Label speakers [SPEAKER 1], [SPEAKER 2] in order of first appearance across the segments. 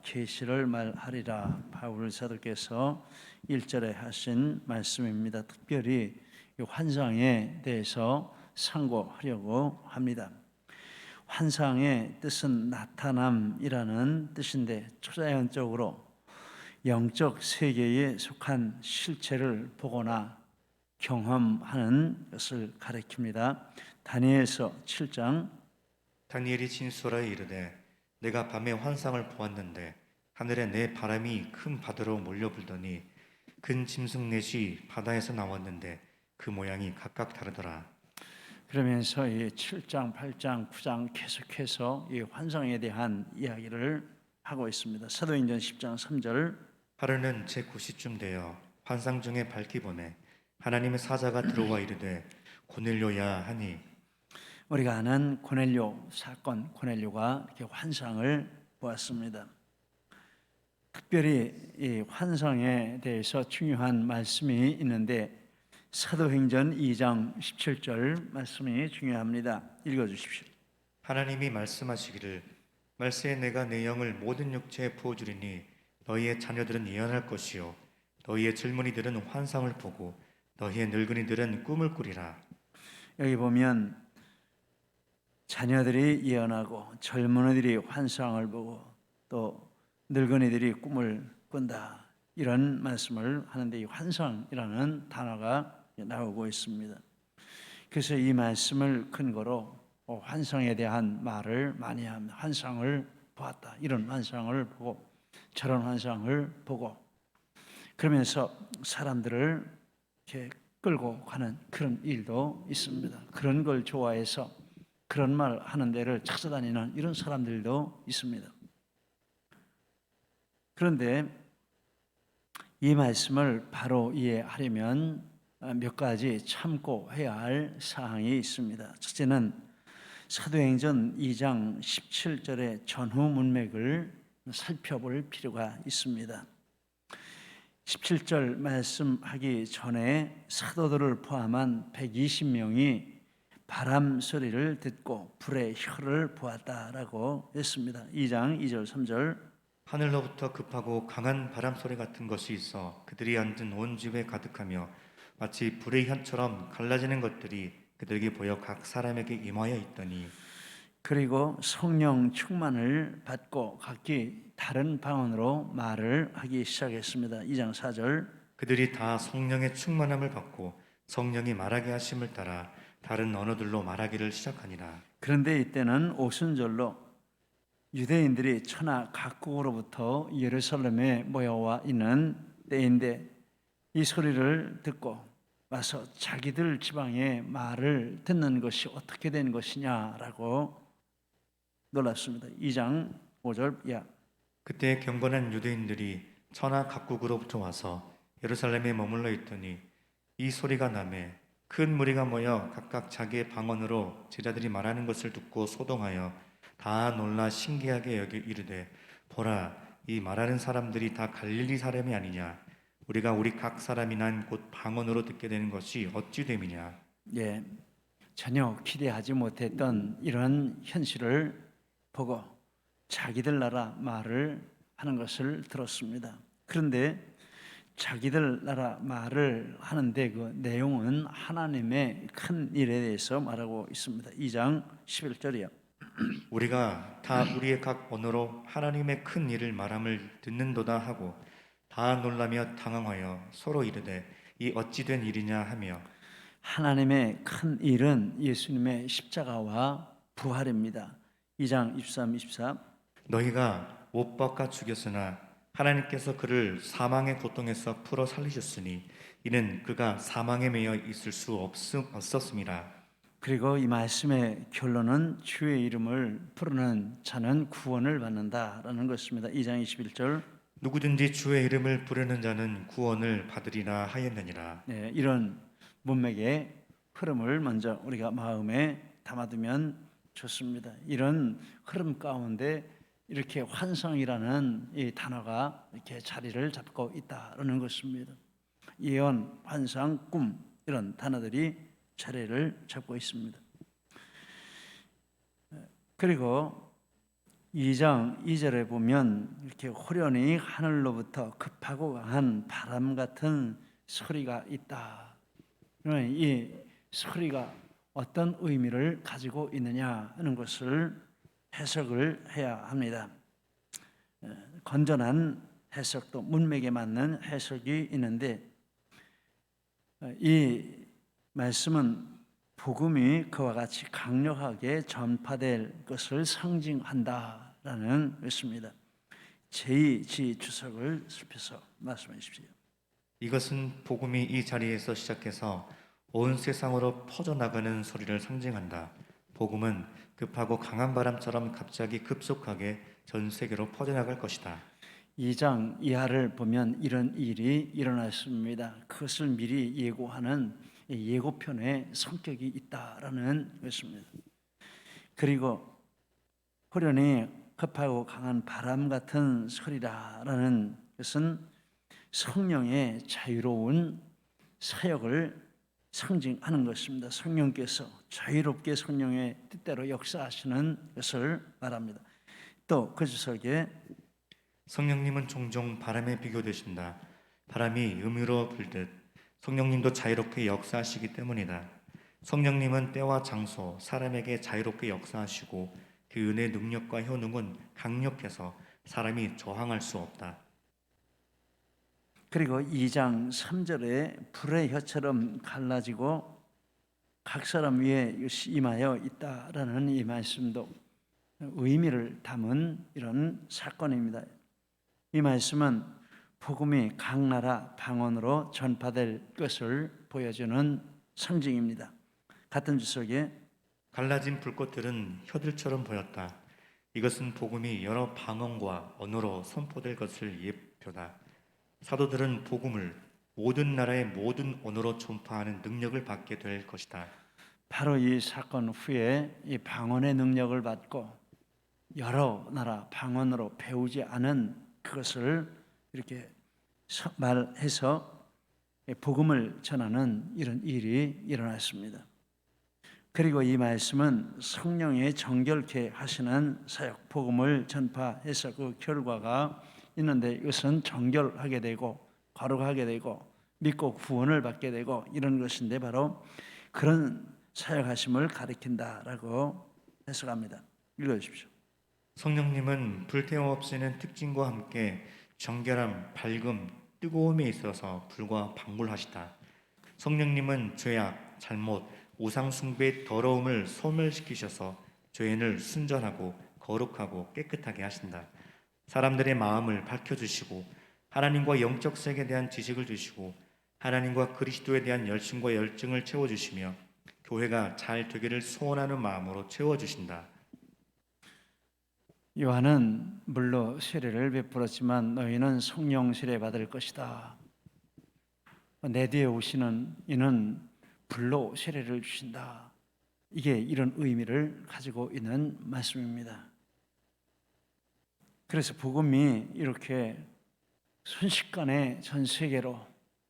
[SPEAKER 1] 계시를 말하리라. 바울 사도께서 1절에 하신 말씀입니다. 특별히 이 환상에 대해서 상고하려고 합니다. 환상의 뜻은 나타남이라는 뜻인데 초자연적으로 영적 세계에 속한 실체를 보거나 경험하는 것을 가리킵니다. 다니엘서 7장
[SPEAKER 2] 다니엘이 진술하여 이르되 내가 밤에 환상을 보았는데 하늘에 내 바람이 큰 바다로 몰려불더니 큰 짐승 넷이 바다에서 나왔는데 그 모양이 각각 다르더라.
[SPEAKER 1] 그러면서 이 7장, 8장, 9장 계속해서 이 환상에 대한 이야기를 하고 있습니다. 사도행전 10장 3절
[SPEAKER 2] 하루는 제9시쯤 되어 환상 중에 밝히 보내 하나님의 사자가 들어와 이르되 고넬료야 하니
[SPEAKER 1] 우리가 아는 고넬료 사건, 고넬료가 이렇게 환상을 보았습니다. 특별히 이 환상에 대해서 중요한 말씀이 있는데 사도행전 2장 17절 말씀이 중요합니다. 읽어주십시오.
[SPEAKER 2] 하나님이 말씀하시기를 말세에 내가 내 영을 모든 육체에 부어주리니 너희의 자녀들은 예언할 것이요 너희의 젊은이들은 환상을 보고 너희의 늙은이들은 꿈을 꾸리라.
[SPEAKER 1] 여기 보면 자녀들이 예언하고 젊은이들이 환상을 보고 또 늙은이들이 꿈을 꾼다, 이런 말씀을 하는데 이 환상이라는 단어가 나오고 있습니다. 그래서 이 말씀을 근거로 환상에 대한 말을 많이 합니다. 환상을 보았다, 이런 환상을 보고 저런 환상을 보고, 그러면서 사람들을 이렇게 끌고 가는 그런 일도 있습니다. 그런 걸 좋아해서 그런 말 하는 데를 찾아다니는 이런 사람들도 있습니다. 그런데 이 말씀을 바로 이해하려면 몇 가지 참고해야 할 사항이 있습니다. 첫째는 사도행전 2장 17절의 전후 문맥을 살펴볼 필요가 있습니다. 17절 말씀하기 전에 사도들을 포함한 120명이 바람 소리를 듣고 불의 혀를 보았다라고 했습니다. 2장 2절 3절
[SPEAKER 2] 하늘로부터 급하고 강한 바람 소리 같은 것이 있어 그들이 앉은 온 집에 가득하며 마치 불의 현처럼 갈라지는 것들이 그들에게 보여 각 사람에게 임하여 있더니
[SPEAKER 1] 그리고 성령 충만을 받고 각기 다른 방언으로 말을 하기 시작했습니다. 2장 4절
[SPEAKER 2] 그들이 다 성령의 충만함을 받고 성령이 말하게 하심을 따라 다른 언어들로 말하기를 시작하니라.
[SPEAKER 1] 그런데 이때는 오순절로 유대인들이 천하 각국으로부터 예루살렘에 모여와 있는 때인데 이 소리를 듣고 와서 자기들 지방의 말을 듣는 것이 어떻게 된 것이냐라고 놀랐습니다. 2장 5절 이하.
[SPEAKER 2] 그때 경건한 유대인들이 천하 각국으로부터 와서 예루살렘에 머물러 있더니 이 소리가 나매 큰 무리가 모여 각각 자기의 방언으로 제자들이 말하는 것을 듣고 소동하여 다 놀라 신기하게 여기 이르되 보라 이 말하는 사람들이 다 갈릴리 사람이 아니냐 우리가 우리 각 사람이 난 곧 방언으로 듣게 되는 것이 어찌 됨이냐.
[SPEAKER 1] 예, 전혀 기대하지 못했던 이런 현실을 보고 자기들 나라 말을 하는 것을 들었습니다. 그런데 자기들 나라 말을 하는데 그 내용은 하나님의 큰 일에 대해서 말하고 있습니다. 2장 11절이요.
[SPEAKER 2] 우리가 다 우리의 각 언어로 하나님의 큰 일을 말함을 듣는도다 하고 다 놀라며 당황하여 서로 이르되 이 어찌 된 일이냐 하며
[SPEAKER 1] 하나님의 큰 일은 예수님의 십자가와 부활입니다. 2장 23, 24
[SPEAKER 2] 너희가 못 박아 죽였으나 하나님께서 그를 사망의 고통에서 풀어 살리셨으니 이는 그가 사망에 매여 있을 수 없었음이라.
[SPEAKER 1] 그리고 이 말씀의 결론은 주의 이름을 부르는 자는 구원을 받는다라는 것입니다. 2장 21절
[SPEAKER 2] 누구든지 주의 이름을 부르는 자는 구원을 받으리라 하였느니라.
[SPEAKER 1] 네, 이런 문맥의 흐름을 먼저 우리가 마음에 담아두면 좋습니다. 이런 흐름 가운데 이렇게 환상이라는 이 단어가 이렇게 자리를 잡고 있다라는 것입니다. 예언, 환상, 꿈 이런 단어들이 자리를 잡고 있습니다. 그리고 2장 2절에 보면 이렇게 호련히 하늘로부터 급하고 강한 바람 같은 소리가 있다. 그러면 이 소리가 어떤 의미를 가지고 있느냐 하는 것을 해석을 해야 합니다. 건전한 해석도 문맥에 맞는 해석이 있는데 이 말씀은 복음이 그와 같이 강력하게 전파될 것을 상징한다라는 것입니다. 제2지 주석을 살펴서 말씀해 주십시오.
[SPEAKER 2] 이것은 복음이 이 자리에서 시작해서 온 세상으로 퍼져나가는 소리를 상징한다. 복음은 급하고 강한 바람처럼 갑자기 급속하게 전 세계로 퍼져나갈 것이다.
[SPEAKER 1] 2장 이하를 보면 이런 일이 일어났습니다. 그것을 미리 예고하는 예고편의 성격이 있다라는 것입니다. 그리고 호련히 급하고 강한 바람 같은 소리라라는 것은 성령의 자유로운 사역을 상징하는 것입니다. 성령께서 자유롭게 성령의 뜻대로 역사하시는 것을 말합니다. 또 그 주석에
[SPEAKER 2] 성령님은 종종 바람에 비교되신다. 바람이 음유로 불듯 성령님도 자유롭게 역사하시기 때문이다. 성령님은 때와 장소, 사람에게 자유롭게 역사하시고 그 은혜의 능력과 효능은 강력해서 사람이 저항할 수 없다.
[SPEAKER 1] 그리고 2장 3절에 불의 혀처럼 갈라지고 각 사람 위에 임하여 있다라는 이 말씀도 의미를 담은 이런 사건입니다. 이 말씀은 복음이 각 나라 방언으로 전파될 것을 보여주는 상징입니다. 같은 주석에
[SPEAKER 2] 갈라진 불꽃들은 혀들처럼 보였다. 이것은 복음이 여러 방언과 언어로 선포될 것을 예표다. 사도들은 복음을 모든 나라의 모든 언어로 전파하는 능력을 받게 될 것이다.
[SPEAKER 1] 바로 이 사건 후에 이 방언의 능력을 받고 여러 나라 방언으로 배우지 않은 그것을 이렇게 말해서 복음을 전하는 이런 일이 일어났습니다. 그리고 이 말씀은 성령의 정결케 하시는 사역, 복음을 전파해서 그 결과가 있는데 이것은 정결하게 되고 거룩하게 되고 믿고 구원을 받게 되고 이런 것인데 바로 그런 사역하심을 가리킨다라고 해석합니다. 읽어주십시오.
[SPEAKER 2] 성령님은 불태워 없애는 특징과 함께 정결함, 밝음, 뜨거움에 있어서 불과 방불하시다. 성령님은 죄악, 잘못, 우상 숭배의 더러움을 소멸시키셔서 죄인을 순전하고 거룩하고 깨끗하게 하신다. 사람들의 마음을 밝혀주시고 하나님과 영적 세계에 대한 지식을 주시고 하나님과 그리스도에 대한 열심과 열정을 채워주시며 교회가 잘 되기를 소원하는 마음으로 채워주신다.
[SPEAKER 1] 요한은 물로 세례를 베풀었지만 너희는 성령 세례 받을 것이다. 내 뒤에 오시는 이는 불로 세례를 주신다. 이게 이런 의미를 가지고 있는 말씀입니다. 그래서 복음이 이렇게 순식간에 전 세계로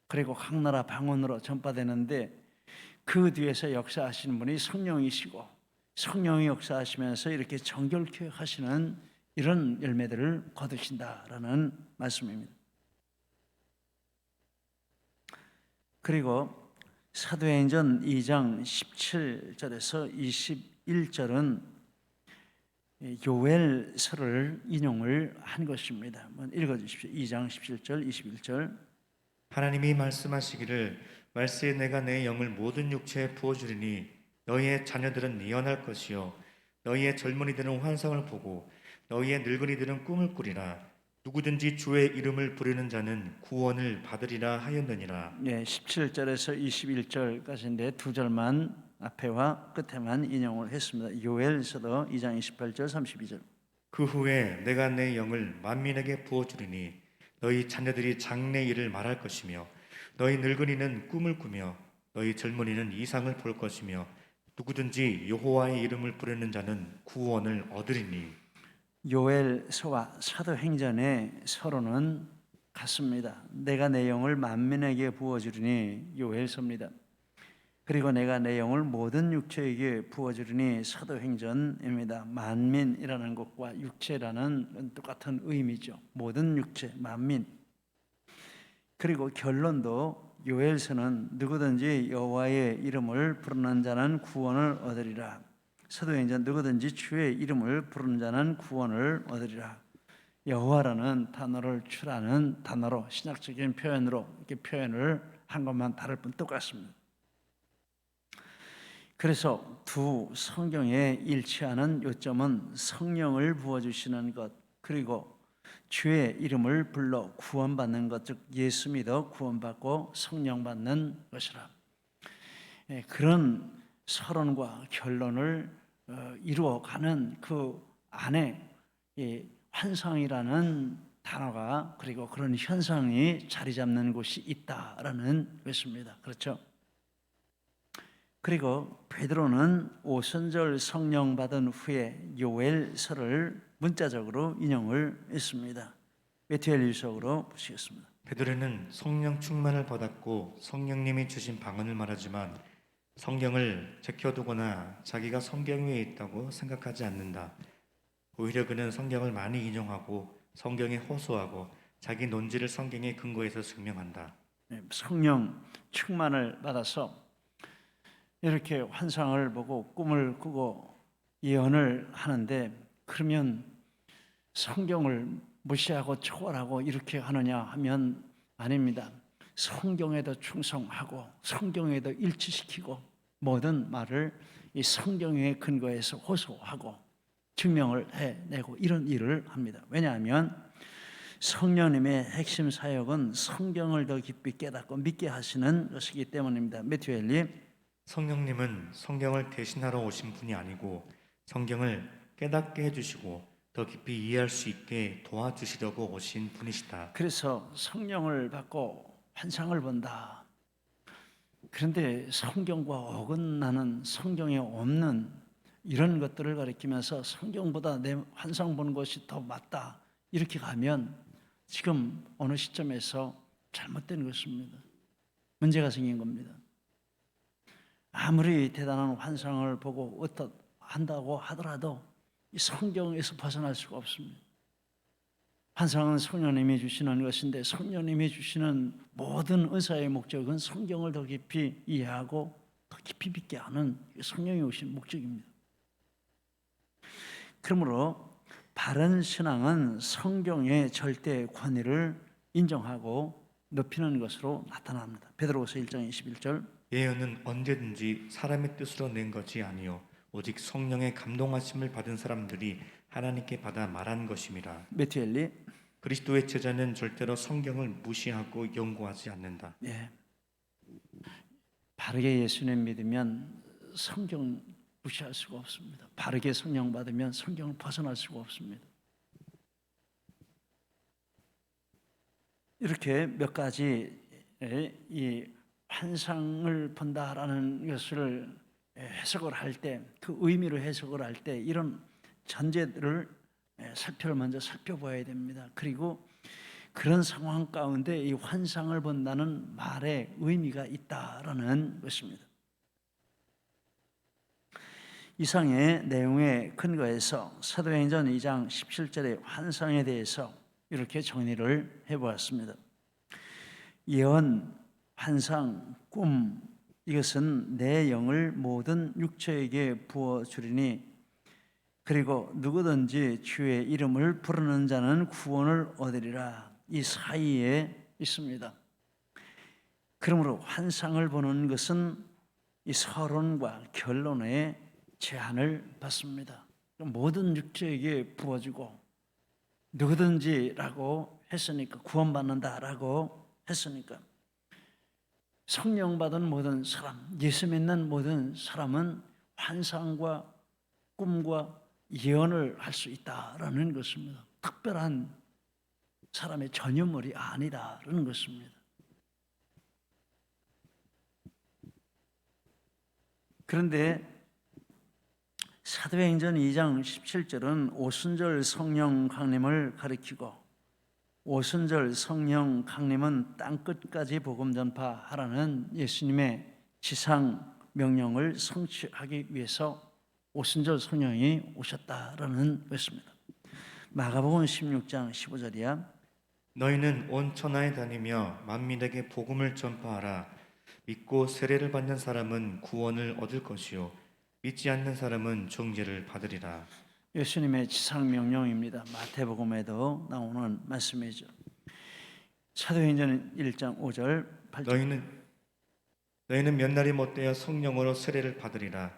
[SPEAKER 1] 그리고 각 나라 방언으로 전파되는데 그 뒤에서 역사하시는 분이 성령이시고 성령이 역사하시면서 이렇게 정결케 하시는 이런 열매들을 거두신다라는 말씀입니다. 그리고 사도행전 2장 17절에서 21절은 요엘서를 인용을 한 것입니다. 한번 읽어주십시오. 2장 17절, 21절.
[SPEAKER 2] 하나님이 말씀하시기를 말세에 내가 내 영을 모든 육체에 부어주리니 너희의 자녀들은 예언할 것이요 너희의 젊은이들은 환상을 보고 너희의 늙은이들은 꿈을 꾸리라. 누구든지 주의 이름을 부르는 자는 구원을 받으리라 하였느니라.
[SPEAKER 1] 17절에서 21절까지인데 두 절만 앞에와 끝에만 인용을 했습니다. 요엘서도 2장 28절, 32절.
[SPEAKER 2] 그 후에 내가 내 영을 만민에게 부어주리니 너희 자녀들이 장래 일을 말할 것이며 너희 늙은이는 꿈을 꾸며 너희 젊은이는 이상을 볼 것이며 누구든지 여호와의 이름을 부르는 자는 구원을 얻으리니.
[SPEAKER 1] 요엘서와 사도행전의 서로는 같습니다. 내가 내 영을 만민에게 부어주리니 요엘서입니다. 그리고 내가 내 영을 모든 육체에게 부어주리니 사도행전입니다. 만민이라는 것과 육체라는 똑같은 의미죠. 모든 육체, 만민. 그리고 결론도 요엘서는 누구든지 여호와의 이름을 부르는 자는 구원을 얻으리라. 사도행전 누구든지 주의 이름을 부르는 자는 구원을 얻으리라. 여호와라는 단어를 출하는 단어로 신학적인 표현으로 이렇게 표현을 한 것만 다를 뿐 똑같습니다. 그래서 두 성경에 일치하는 요점은 성령을 부어주시는 것, 그리고 주의 이름을 불러 구원받는 것, 즉 예수 믿어 구원받고 성령 받는 것이라. 그런 서론과 결론을 이루어가는 그 안에 환상이라는 단어가, 그리고 그런 현상이 자리 잡는 곳이 있다라는 것입니다. 그렇죠? 그리고 베드로는 오순절 성령 받은 후에 요엘서를 문자적으로 인용을 했습니다. 베트엘유서로 보시겠습니다.
[SPEAKER 2] 베드로는 성령 충만을 받았고 성령님이 주신 방언을 말하지만 성경을 제껴두거나 자기가 성경 위에 있다고 생각하지 않는다. 오히려 그는 성경을 많이 인용하고 성경에 호소하고 자기 논지를 성경에 근거해서 증명한다.
[SPEAKER 1] 성령 충만을 받아서 이렇게 환상을 보고 꿈을 꾸고 예언을 하는데, 그러면 성경을 무시하고 초월하고 이렇게 하느냐 하면 아닙니다. 성경에도 충성하고 성경에도 일치시키고 모든 말을 이 성경에 근거해서 호소하고 증명을 해내고 이런 일을 합니다. 왜냐하면 성령님의 핵심 사역은 성경을 더 깊이 깨닫고 믿게 하시는 것이기 때문입니다. 매튜엘리,
[SPEAKER 2] 성령님은 성경을 대신하러 오신 분이 아니고 성경을 깨닫게 해주시고 더 깊이 이해할 수 있게 도와주시려고 오신 분이시다.
[SPEAKER 1] 그래서 성령을 받고 환상을 본다. 그런데 성경과 어긋나는, 성경에 없는 이런 것들을 가리키면서 성경보다 내 환상 보는 것이 더 맞다, 이렇게 가면 지금 어느 시점에서 잘못된 것입니다. 문제가 생긴 겁니다. 아무리 대단한 환상을 보고 어떻한다고 하더라도 이 성경에서 벗어날 수가 없습니다. 환상은 성령님이 주시는 것인데, 성령님이 주시는 모든 은사의 목적은 성경을 더 깊이 이해하고 더 깊이 믿게 하는 성령이 오신 목적입니다. 그러므로 바른 신앙은 성경의 절대 권위를 인정하고 높이는 것으로 나타납니다. 베드로후서 1장 21절,
[SPEAKER 2] 예언은 언제든지 사람의 뜻으로 낸 것이 아니요 오직 성령의 감동하심을 받은 사람들이 하나님께 받아 말한 것임이라.
[SPEAKER 1] 매튜엘리,
[SPEAKER 2] 그리스도의 제자는 절대로 성경을 무시하고 연구하지 않는다.
[SPEAKER 1] 바르게 예수님 믿으면 성경 무시할 수가 없습니다. 바르게 성령 받으면 성경을 벗어날 수가 없습니다. 이렇게 몇 가지 이 환상을 본다라는 것을 해석을 할 때, 그 의미로 해석을 할 때 이런 전제들을 먼저 살펴봐야 됩니다. 그리고 그런 상황 가운데 이 환상을 본다는 말에 의미가 있다라는 것입니다. 이상의 내용에 근거해서 사도행전 2장 17절의 환상에 대해서 이렇게 정리를 해보았습니다. 예언, 환상, 꿈, 이것은 내 영을 모든 육체에게 부어주리니 그리고 누구든지 주의 이름을 부르는 자는 구원을 얻으리라. 이 사이에 있습니다. 그러므로 환상을 보는 것은 이 서론과 결론에 제한을 받습니다. 모든 육체에게 부어지고 누구든지라고 했으니까, 구원받는다라고 했으니까, 성령 받은 모든 사람, 예수 믿는 모든 사람은 환상과 꿈과 예언을 할 수 있다라는 것입니다. 특별한 사람의 전유물이 아니다라는 것입니다. 그런데 사도행전 2장 17절은 오순절 성령 강림을 가리키고, 오순절 성령 강림은 땅끝까지 복음 전파하라는 예수님의 지상 명령을 성취하기 위해서 오순절 성령이 오셨다라는 것입니다. 마가복음 16장 15절이야.
[SPEAKER 2] 너희는 온 천하에 다니며 만민에게 복음을 전파하라. 믿고 세례를 받는 사람은 구원을 얻을 것이요 믿지 않는 사람은 종죄를 받으리라.
[SPEAKER 1] 예수님의 지상 명령입니다. 마태복음에도 나오는 말씀이죠. 사도행전 1장 5절 8절.
[SPEAKER 2] 너희는 몇 날이 못되어 성령으로 세례를 받으리라.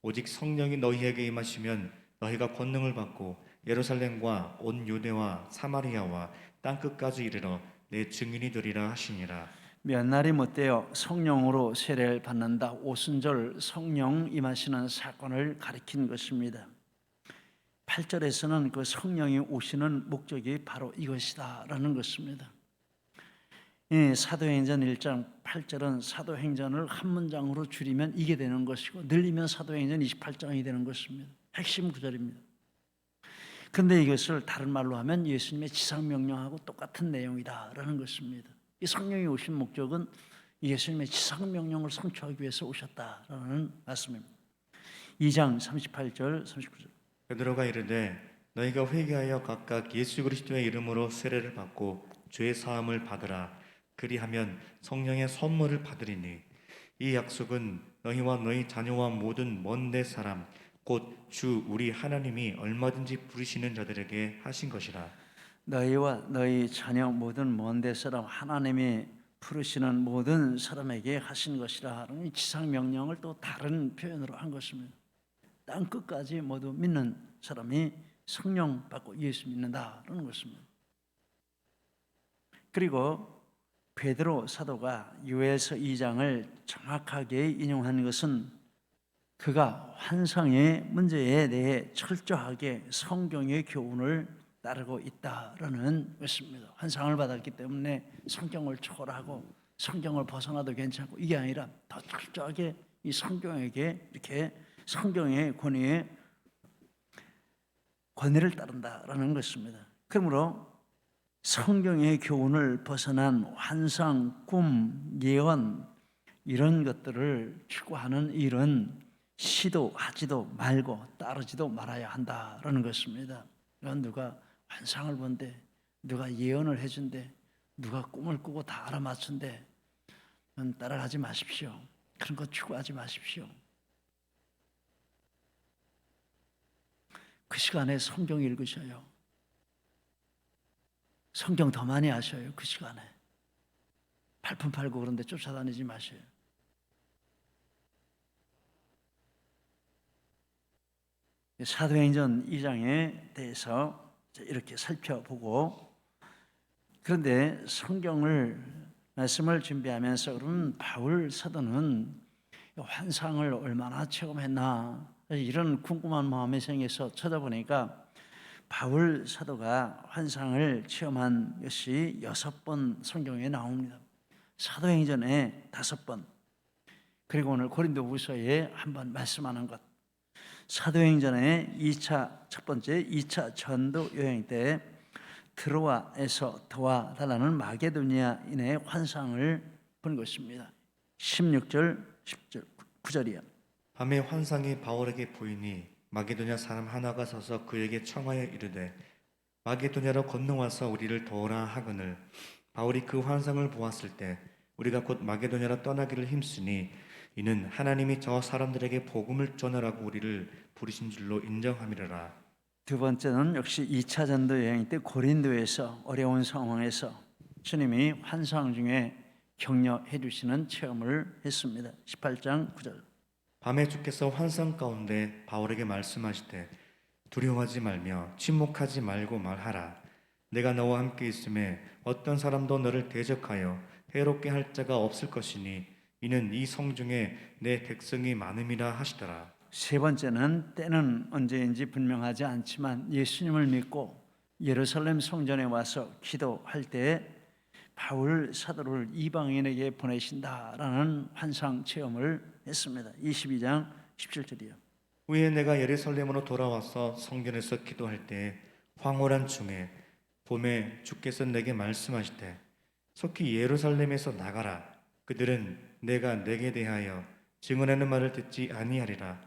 [SPEAKER 2] 오직 성령이 너희에게 임하시면 너희가 권능을 받고 예루살렘과 온 유대와 사마리아와 땅 끝까지 이르러 내 증인이 되리라 하시니라.
[SPEAKER 1] 몇 날이 못되어 성령으로 세례를 받는다. 오순절 성령 임하시는 사건을 가리킨 것입니다. 8절에서는 그 성령이 오시는 목적이 바로 이것이다라는 것입니다. 사도행전 1장 8절은 사도행전을 한 문장으로 줄이면 이게 되는 것이고 늘리면 사도행전 28장이 되는 것입니다. 핵심 구절입니다. 그런데 이것을 다른 말로 하면 예수님의 지상명령하고 똑같은 내용이다라는 것입니다. 이 성령이 오신 목적은 예수님의 지상명령을 성취하기 위해서 오셨다라는 말씀입니다. 2장 38절 39절.
[SPEAKER 2] 베드로가 이르되 너희가 회개하여 각각 예수 그리스도의 이름으로 세례를 받고 죄 사함을 받으라. 그리하면 성령의 선물을 받으리니 이 약속은 너희와 너희 자녀와 모든 먼 데 사람 곧 주 우리 하나님이 얼마든지 부르시는 자들에게 하신 것이라.
[SPEAKER 1] 너희와 너희 자녀 모든 먼 데 사람 하나님이 부르시는 모든 사람에게 하신 것이라 하는 지상 명령을 또 다른 표현으로 한 것입니다. 땅 끝까지 모두 믿는 사람이 성령 받고 예수 믿는다는 것입니다. 그리고 베드로 사도가 요엘서 2장을 정확하게 인용한 것은 그가 환상의 문제에 대해 철저하게 성경의 교훈을 따르고 있다라는 것입니다. 환상을 받았기 때문에 성경을 초월하고 성경을 벗어나도 괜찮고 이게 아니라 더 철저하게 이 성경에게 이렇게 성경의 권위를 따른다라는 것입니다. 그러므로 성경의 교훈을 벗어난 환상, 꿈, 예언 이런 것들을 추구하는 일은 시도하지도 말고 따르지도 말아야 한다라는 것입니다. 누가 환상을 본대, 누가 예언을 해준대, 누가 꿈을 꾸고 다 알아맞춘대, 따라가지 마십시오. 그런 거 추구하지 마십시오. 그 시간에 성경 읽으셔요. 성경 더 많이 아셔요. 그 시간에 팔품 팔고 그런데 쫓아다니지 마셔요. 사도행전 2장에 대해서 이렇게 살펴보고, 그런데 성경을 말씀을 준비하면서 그런 바울 사도는 환상을 얼마나 체험했나 이런 궁금한 마음이 생겨서 찾아보니까 바울 사도가 환상을 체험한 것이 6번 성경에 나옵니다. 사도행전에 5번, 그리고 오늘 고린도후서에 한번 말씀하는 것. 사도행전에 첫 번째 2차 전도 여행 때 드로아에서 도와달라는 마게도니아인의 환상을 본 것입니다. 16절, 10절, 9절이야.
[SPEAKER 2] 밤에 환상이 바울에게 보이니 마게도냐 사람 하나가 서서 그에게 청하여 이르되 마게도냐로 건너와서 우리를 도우라 하거늘 바울이 그 환상을 보았을 때 우리가 곧 마게도냐로 떠나기를 힘쓰니 이는 하나님이 저 사람들에게 복음을 전하라고 우리를 부르신 줄로 인정함이라.
[SPEAKER 1] 두 번째는 역시 2차 전도 여행 때 고린도에서 어려운 상황에서 주님이 환상 중에 격려해 주시는 체험을 했습니다. 18장 9절.
[SPEAKER 2] 밤에 주께서 환상 가운데 바울에게 말씀하시되 두려워하지 말며 침묵하지 말고 말하라. 내가 너와 함께 있음에 어떤 사람도 너를 대적하여 해롭게 할 자가 없을 것이니 이는 이 성중에 내 백성이 많음이라 하시더라.
[SPEAKER 1] 세 번째는 때는 언제인지 분명하지 않지만 예수님을 믿고 예루살렘 성전에 와서 기도할 때 바울 사도를 이방인에게 보내신다라는 환상 체험을 했습니다. 22장 17절이요.
[SPEAKER 2] 후에 내가 예루살렘으로 돌아와서 성전에서 기도할 때 황홀한 중에 봄에 주께서 내게 말씀하시되 속히 예루살렘에서 나가라. 그들은 내가 내게 대하여 증언하는 말을 듣지 아니하리라.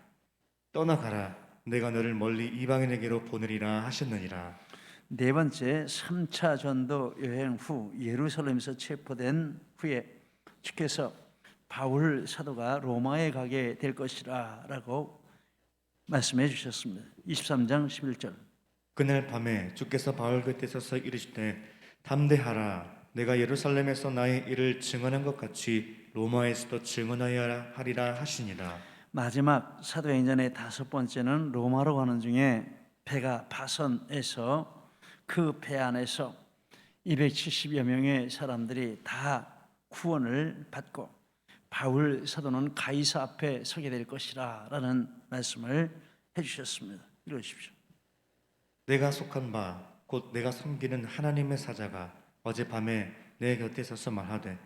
[SPEAKER 2] 떠나가라. 내가 너를 멀리 이방인에게로 보내리라 하셨느니라.
[SPEAKER 1] 네 번째, 3차 전도 여행 후 예루살렘에서 체포된 후에 주께서 바울 사도가 로마에 가게 될 것이라 라고 말씀해 주셨습니다. 23장 11절.
[SPEAKER 2] 그날 밤에 주께서 바울 곁에 서서 이르시되 담대하라. 내가 예루살렘에서 나의 일을 증언한 것 같이 로마에서도 증언하여야 하리라 하시니라.
[SPEAKER 1] 마지막 사도행전의 5번째는 로마로 가는 중에 배가 파선해서 그 배 안에서 270여 명의 사람들이 다 구원을 받고 바울 사도는 가이사 앞에 서게 될 것이라 라는 말씀을 해주셨습니다. 읽으십시오.
[SPEAKER 2] 내가 속한 바 곧 내가 섬기는 하나님의 사자가 어젯밤에 내 곁에 서서 말하되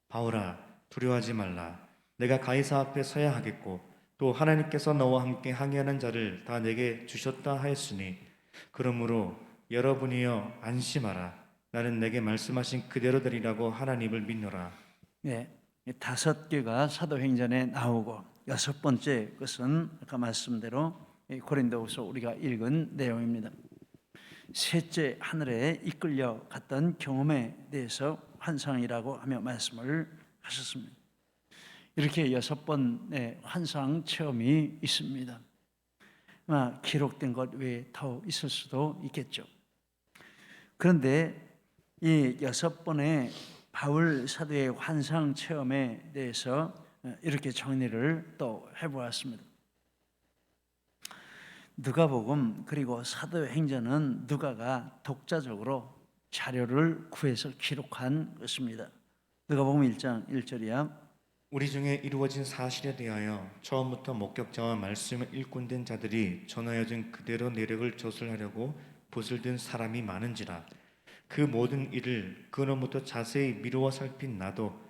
[SPEAKER 2] 바울아 두려워하지 말라. 내가 가이사 앞에 서야 하겠고 또 하나님께서 너와 함께 항해하는 자를 다 내게 주셨다 하였으니 그러므로 여러분이여 안심하라. 나는 내게 말씀하신 그대로 되리라고 하나님을 믿노라.
[SPEAKER 1] 네, 5개가 사도행전에 나오고 6번째 것은 아까 말씀대로 고린도후서 우리가 읽은 내용입니다. 셋째, 하늘에 이끌려 갔던 경험에 대해서 환상이라고 하며 말씀을 하셨습니다. 이렇게 6번의 환상 체험이 있습니다. 기록된 것 외에 더 있을 수도 있겠죠. 그런데 이 6번의 바울 사도의 환상 체험에 대해서 이렇게 정리를 또 해보았습니다. 누가복음 그리고 사도행전은 누가가 독자적으로 자료를 구해서 기록한 것입니다. 누가복음 1장 1절이야.
[SPEAKER 2] 우리 중에 이루어진 사실에 대하여 처음부터 목격자와 말씀을 일꾼된 자들이 전하여진 그대로 내력을 조술하려고 붓을 든 사람이 많은지라. 그 모든 일을 근원부터 자세히 미루어 살핀 나도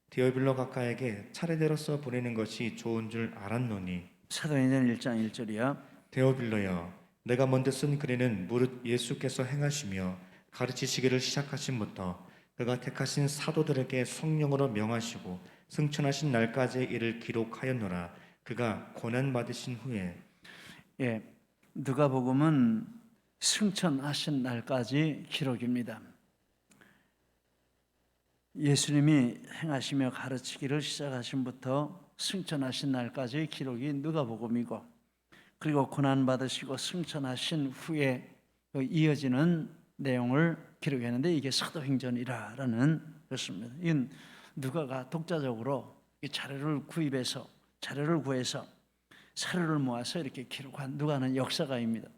[SPEAKER 2] 데오빌로 각하에게 차례대로 써 보내는 것이 좋은 줄 알았노니.
[SPEAKER 1] 사도행전 1장 1절이야.
[SPEAKER 2] 데오빌로여, 내가 먼저 쓴 글에는 무릇 예수께서 행하시며 가르치시기를 시작하신부터 그가 택하신 사도들에게 성령으로 명하시고 승천하신 날까지의 일을 기록하였노라. 그가 고난 받으신 후에.
[SPEAKER 1] 누가복음은 승천하신 날까지 기록입니다. 예수님이 행하시며 가르치기를 시작하신부터 승천하신 날까지의 기록이 누가복음이고, 그리고 고난 받으시고 승천하신 후에 이어지는 내용을 기록했는데 이게 사도행전이라는 것입니다. 이건 누가가 독자적으로 자료를 구해서 사료를 모아서 이렇게 기록한 누가는 역사가입니다.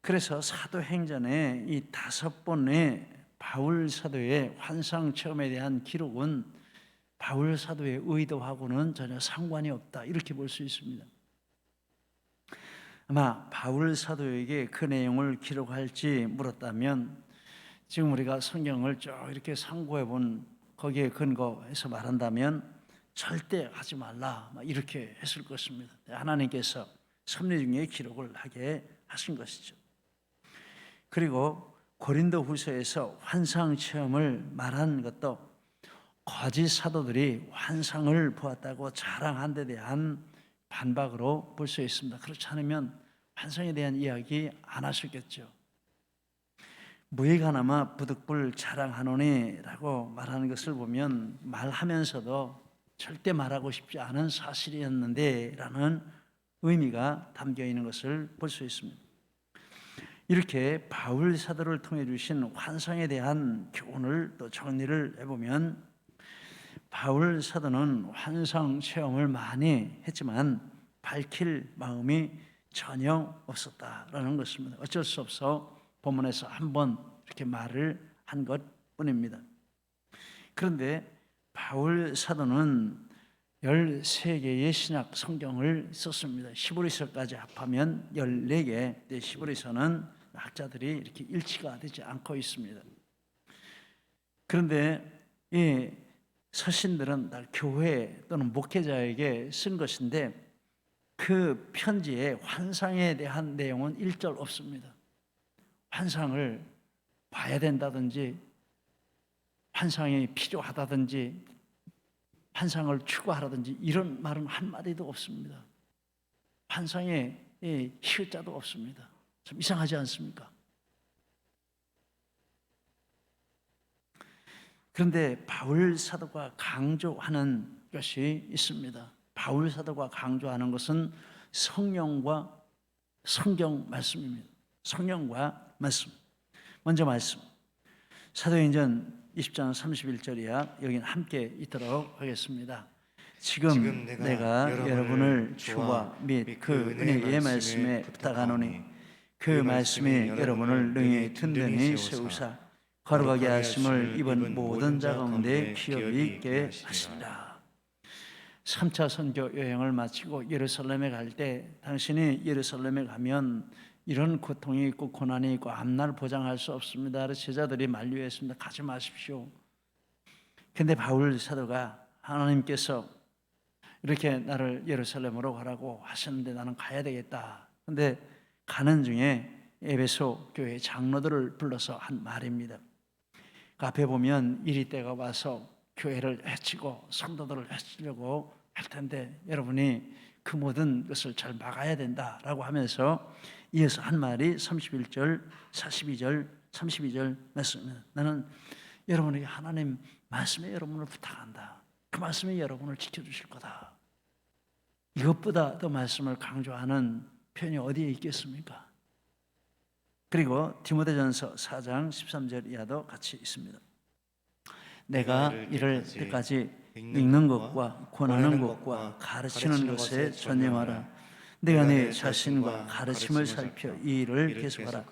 [SPEAKER 1] 그래서 사도행전의 이 5번의 바울 사도의 환상 체험에 대한 기록은 바울 사도의 의도하고는 전혀 상관이 없다, 이렇게 볼 수 있습니다. 아마 바울 사도에게 그 내용을 기록할지 물었다면 지금 우리가 성경을 쭉 이렇게 상고해 본 거기에 근거해서 말한다면 절대 하지 말라, 이렇게 했을 것입니다. 하나님께서 섭리 중에 기록을 하게 하신 것이죠. 그리고 고린도 후서에서 환상 체험을 말한 것도 거짓 사도들이 환상을 보았다고 자랑한 데 대한 반박으로 볼 수 있습니다. 그렇지 않으면 환상에 대한 이야기 안 하셨겠죠. 무익하나마 부득불 자랑하노니라고 말하는 것을 보면 말하면서도 절대 말하고 싶지 않은 사실이었는데 라는 의미가 담겨 있는 것을 볼 수 있습니다. 이렇게 바울 사도를 통해 주신 환상에 대한 교훈을 또 정리를 해보면 바울 사도는 환상 체험을 많이 했지만 밝힐 마음이 전혀 없었다라는 것입니다. 어쩔 수 없어 본문에서 한번 이렇게 말을 한 것뿐입니다. 그런데 바울 사도는 13개의 신약 성경을 썼습니다. 히브리서까지 합하면 14개. 히브리서는 학자들이 이렇게 일치가 되지 않고 있습니다. 그런데 이 서신들은 다 교회 또는 목회자에게 쓴 것인데 그 편지에 환상에 대한 내용은 1절 없습니다. 환상을 봐야 된다든지 환상이 필요하다든지 환상을 추구하라든지 이런 말은 한마디도 없습니다. 환상에 희자도 없습니다. 좀 이상하지 않습니까? 그런데 바울 사도가 강조하는 것이 있습니다. 바울 사도가 강조하는 것은 성령과 성경 말씀입니다. 성령과 말씀. 먼저 말씀. 사도행전 20장 31절이야. 여기는 함께 있도록 하겠습니다. 지금 내가 여러분을 주와 및 그 은혜의 말씀에 부탁하노니 그 말씀이 여러분을 능히 든든히 세우사 거룩하게 하심을 입은 모든 자 가운데 기업이 있게 하시리라. 3차 선교 여행을 마치고 예루살렘에 갈 때 당신이 예루살렘에 가면 이런 고통이 있고 고난이 있고 앞날 보장할 수 없습니다. 그래서 제자들이 만류했습니다. 가지 마십시오. 근데 바울 사도가 하나님께서 이렇게 나를 예루살렘으로 가라고 하셨는데 나는 가야 되겠다. 근데 가는 중에 에베소 교회 장로들을 불러서 한 말입니다. 그 앞에 보면 이리 때가 와서 교회를 해치고 성도들을 해치려고 할 텐데 여러분이 그 모든 것을 잘 막아야 된다라고 하면서 이어서 한 말이 31절, 42절, 32절 말씀입니다. 나는 여러분에게 하나님 말씀에 여러분을 부탁한다. 그 말씀이 여러분을 지켜주실 거다. 이것보다 더 말씀을 강조하는 표현이 어디에 있겠습니까? 그리고 디모데전서 4장 13절 이하도 같이 있습니다. 내가 이를 때까지 읽는 것과 권하는 것과 가르치는 것에 전념하라. 내가 내 자신과 가르침을 살펴 이 일을 계속하라.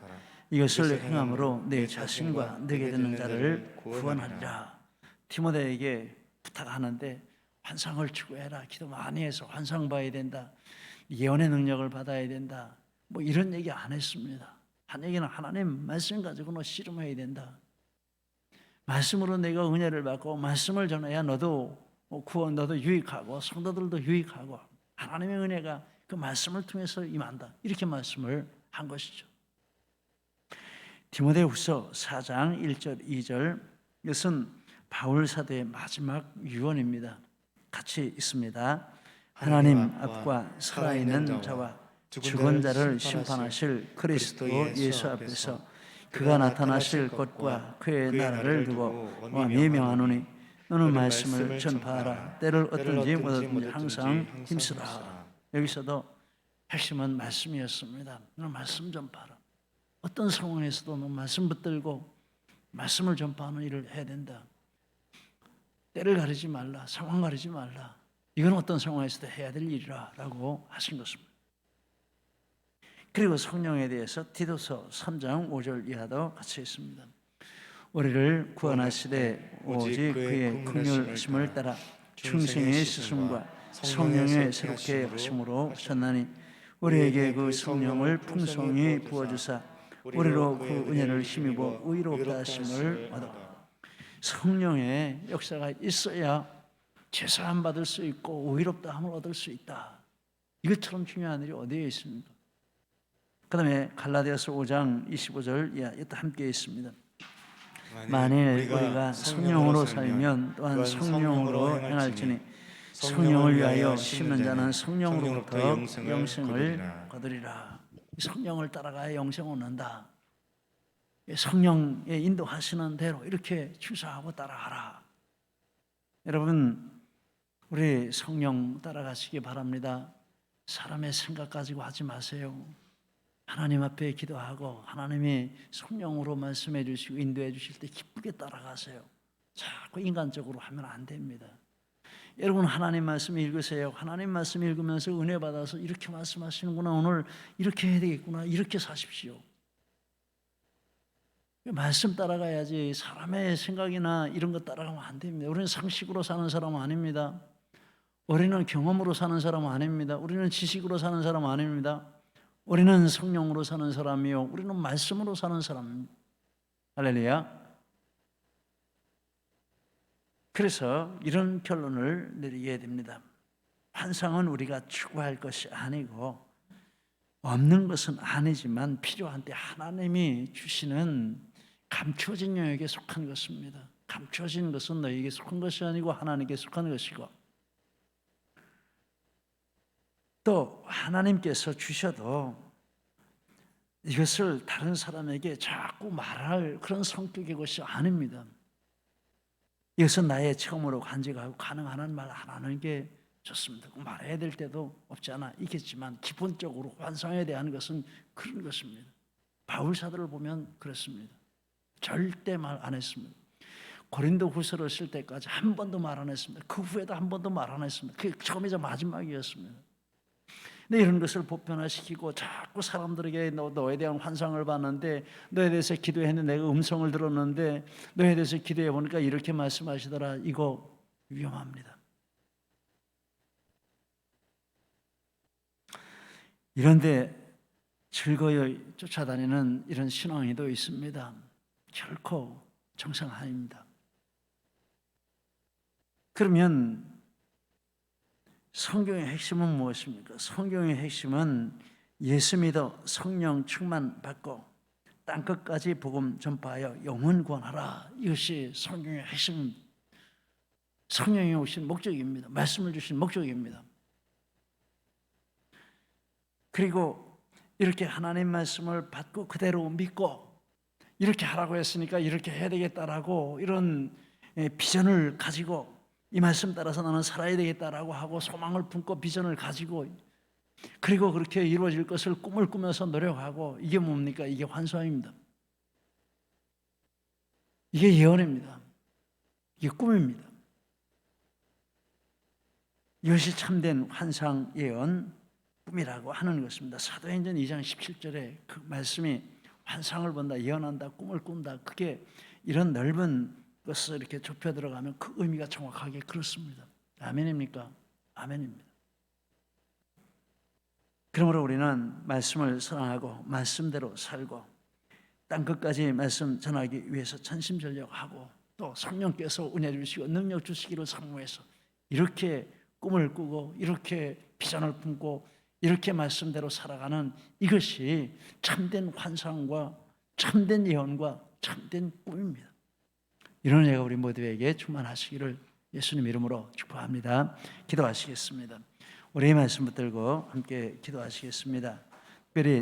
[SPEAKER 1] 이것을 행함으로 내 자신과 내게 듣는 자를 구원하리라. 디모데에게 부탁하는데 환상을 추구해라. 기도 많이 해서 환상 봐야 된다. 예언의 능력을 받아야 된다. 뭐 이런 얘기 안 했습니다. 한 얘기는 하나님 말씀 가지고는 씨름해야 된다. 말씀으로 내가 은혜를 받고 말씀을 전해야 너도 구원, 너도 유익하고 성도들도 유익하고 하나님의 은혜가 그 말씀을 통해서 임한다. 이렇게 말씀을 한 것이죠. 디모데후서 4장 1절 2절 이것은 바울 사도의 마지막 유언입니다. 같이 있습니다. 하나님 앞과 살아있는 자와 죽은 자를 심판하실 그리스도 예수 앞에서 그가 나타나실 것과 그의 나라를 두고 왕이 명하노니 너는 말씀을 전파하라. 때를 어떤지 못하든지 항상 힘쓰라. 여기서도 핵심은 말씀이었습니다. 너는 말씀 전파하라. 어떤 상황에서도 너는 말씀 붙들고 말씀을 전파하는 일을 해야 된다. 때를 가리지 말라. 상황 가리지 말라. 이건 어떤 상황에서도 해야 될 일이라 라고 하신 것입니다. 그리고 성령에 대해서 디도서 3장 5절 이하도 같이 있습니다. 우리를 구원하시되 오직 그의 긍휼하심을 따라 충성의 스승과 성령의 새롭게 하심으로 하셨나니 우리에게 그 성령을 풍성히 부어주사 우리로 그 은혜를 힘입어 의롭다 하심을 얻어. 성령의 역사가 있어야 제사함 받을 수 있고 의롭다함을 얻을 수 있다. 이것처럼 중요한 일이 어디에 있습니까? 그 다음에 갈라디아서 5장 25절 이하 이것도 함께 있습니다. 만일 우리가 성령으로 살면 또한 성령으로 행할지니 성령을 위하여 심는 자는 성령으로부터 영생을 거두리라. 성령을 따라가야 영생 얻는다. 성령의 인도하시는 대로 이렇게 추사하고 따라가라. 여러분 우리 성령 따라가시기 바랍니다. 사람의 생각 가지고 하지 마세요. 하나님 앞에 기도하고 하나님이 성령으로 말씀해 주시고 인도해 주실 때 기쁘게 따라가세요. 자꾸 인간적으로 하면 안 됩니다. 여러분 하나님 말씀 읽으세요. 하나님 말씀 읽으면서 은혜 받아서 이렇게 말씀하시는구나. 오늘 이렇게 해야 되겠구나. 이렇게 사십시오. 말씀 따라가야지 사람의 생각이나 이런 거 따라가면 안 됩니다. 우리는 상식으로 사는 사람은 아닙니다. 우리는 경험으로 사는 사람은 아닙니다. 우리는 지식으로 사는 사람은 아닙니다. 우리는 성령으로 사는 사람이요 우리는 말씀으로 사는 사람입니다. 할렐루야. 그래서 이런 결론을 내리게 됩니다. 환상은 우리가 추구할 것이 아니고 없는 것은 아니지만 필요한 때 하나님이 주시는 감추어진 영역에 속한 것입니다. 감춰진 것은 너희에게 속한 것이 아니고 하나님께 속한 것이고, 또 하나님께서 주셔도 이것을 다른 사람에게 자꾸 말할 그런 성격의 것이 아닙니다. 이것은 나의 처음으로 간직하고 가능한 말 안 하는 게 좋습니다. 말해야 될 때도 없지 않아 있겠지만 기본적으로 환상에 대한 것은 그런 것입니다. 바울 사도를 보면 그렇습니다. 절대 말 안 했습니다. 고린도 후서를 쓸 때까지 한 번도 말 안 했습니다. 그 후에도 한 번도 말 안 했습니다. 그게 처음이자 마지막이었습니다. 근데 이런 것을 보편화시키고 자꾸 사람들에게 너에 대한 환상을 봤는데, 너에 대해서 기도했는데 내가 음성을 들었는데 너에 대해서 기도해 보니까 이렇게 말씀하시더라. 이거 위험합니다. 이런데 즐거이 쫓아다니는 이런 신앙이도 있습니다. 결코 정상 아닙니다. 그러면 성경의 핵심은 무엇입니까? 성경의 핵심은 예수 믿어 성령 충만 받고 땅끝까지 복음 전파하여 영혼 구원하라. 이것이 성경의 핵심, 성령이 오신 목적입니다. 말씀을 주신 목적입니다. 그리고 이렇게 하나님 말씀을 받고 그대로 믿고 이렇게 하라고 했으니까 이렇게 해야 되겠다라고 이런 비전을 가지고 이 말씀 따라서 나는 살아야 되겠다라고 하고 소망을 품고 비전을 가지고, 그리고 그렇게 이루어질 것을 꿈을 꾸면서 노력하고, 이게 뭡니까? 이게 환상입니다. 이게 예언입니다. 이게 꿈입니다. 이것이 참된 환상 예언 꿈이라고 하는 것입니다. 사도행전 2장 17절에 그 말씀이 환상을 본다, 예언한다, 꿈을 꾼다, 그게 이런 넓은 것을 이렇게 좁혀 들어가면 그 의미가 정확하게 그렇습니다. 아멘입니까? 아멘입니다. 그러므로 우리는 말씀을 사랑하고 말씀대로 살고 땅끝까지 말씀 전하기 위해서 전심전력하고, 또 성령께서 은혜 주시고 능력 주시기를 사모해서 이렇게 꿈을 꾸고 이렇게 비전을 품고 이렇게 말씀대로 살아가는, 이것이 참된 환상과 참된 예언과 참된 꿈입니다. 이런 은혜가 우리 모두에게 충만하시기를 예수님 이름으로 축복합니다. 기도하시겠습니다. 우리의 말씀 붙들고 함께 기도하시겠습니다. 특별히